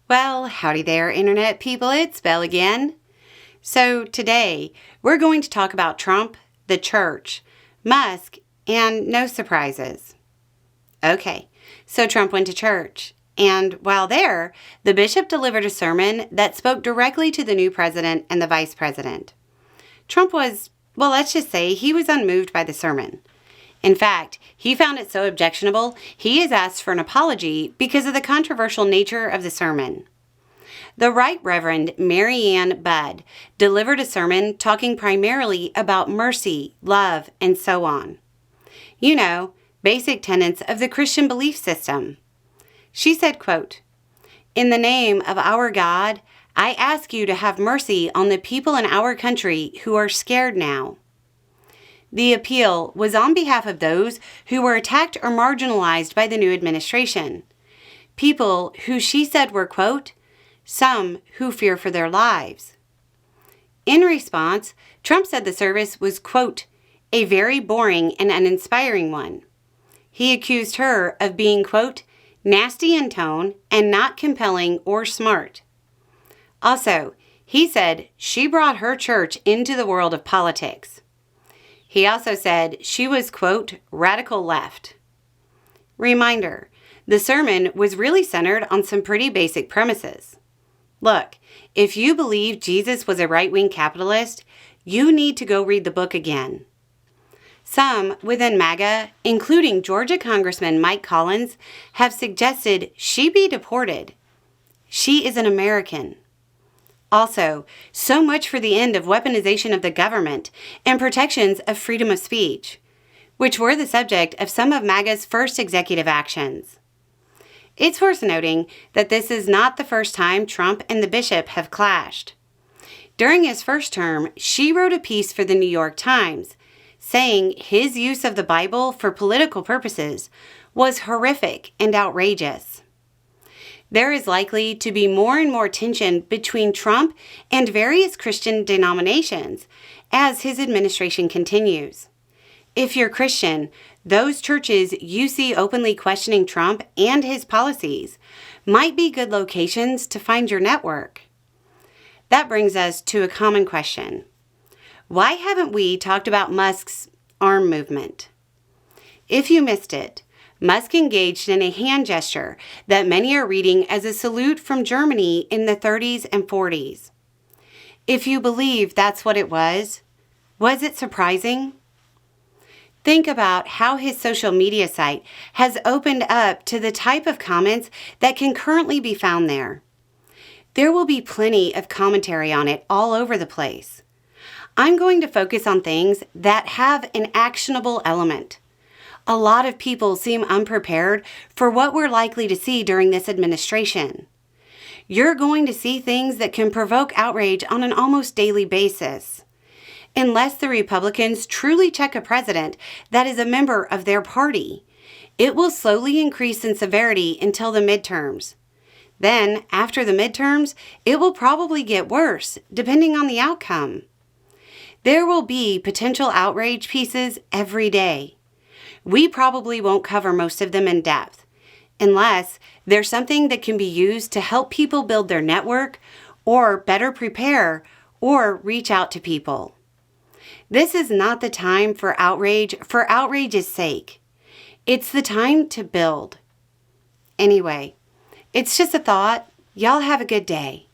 Well, howdy there, Internet people. It's Belle again. So today, we're going to talk about Trump, the church, Musk, and no surprises. Okay, so Trump went to church, and while there, the bishop delivered a sermon that spoke directly to the new president and the vice president. Trump was, well, let's just say he was unmoved by the sermon. In fact, he found it so objectionable, he has asked for an apology because of the controversial nature of the sermon. The Right Reverend Mary Ann Budd delivered a sermon talking primarily about mercy, love, and so on. You know, basic tenets of the Christian belief system. She said, quote, "In the name of our God, I ask you to have mercy on the people in our country who are scared now." The appeal was on behalf of those who were attacked or marginalized by the new administration. People who she said were, quote, "some who fear for their lives." In response, Trump said the service was, quote, "a very boring and uninspiring one." He accused her of being, quote, "nasty in tone and not compelling or smart." Also, he said she brought her church into the world of politics. He also said she was, quote, "radical left." Reminder, the sermon was really centered on some pretty basic premises. Look, if you believe Jesus was a right-wing capitalist, you need to go read the book again. Some within MAGA, including Georgia Congressman Mike Collins, have suggested she be deported. She is an American. Also, so much for the end of weaponization of the government and protections of freedom of speech, which were the subject of some of MAGA's first executive actions. It's worth noting that this is not the first time Trump and the bishop have clashed. During his first term, she wrote a piece for the New York Times, saying his use of the Bible for political purposes was horrific and outrageous. There is likely to be more and more tension between Trump and various Christian denominations as his administration continues. If you're Christian, those churches you see openly questioning Trump and his policies might be good locations to find your network. That brings us to a common question. Why haven't we talked about Musk's arm movement? If you missed it, Musk engaged in a hand gesture that many are reading as a salute from Germany in the 30s and 40s. If you believe that's what it was it surprising? Think about how his social media site has opened up to the type of comments that can currently be found there. There will be plenty of commentary on it all over the place. I'm going to focus on things that have an actionable element. A lot of people seem unprepared for what we're likely to see during this administration. You're going to see things that can provoke outrage on an almost daily basis. Unless the Republicans truly check a president that is a member of their party, it will slowly increase in severity until the midterms. Then, after the midterms, it will probably get worse, depending on the outcome. There will be potential outrage pieces every day. We probably won't cover most of them in depth, unless there's something that can be used to help people build their network, or better prepare, or reach out to people. This is not the time for outrage's sake. It's the time to build. Anyway, it's just a thought. Y'all have a good day.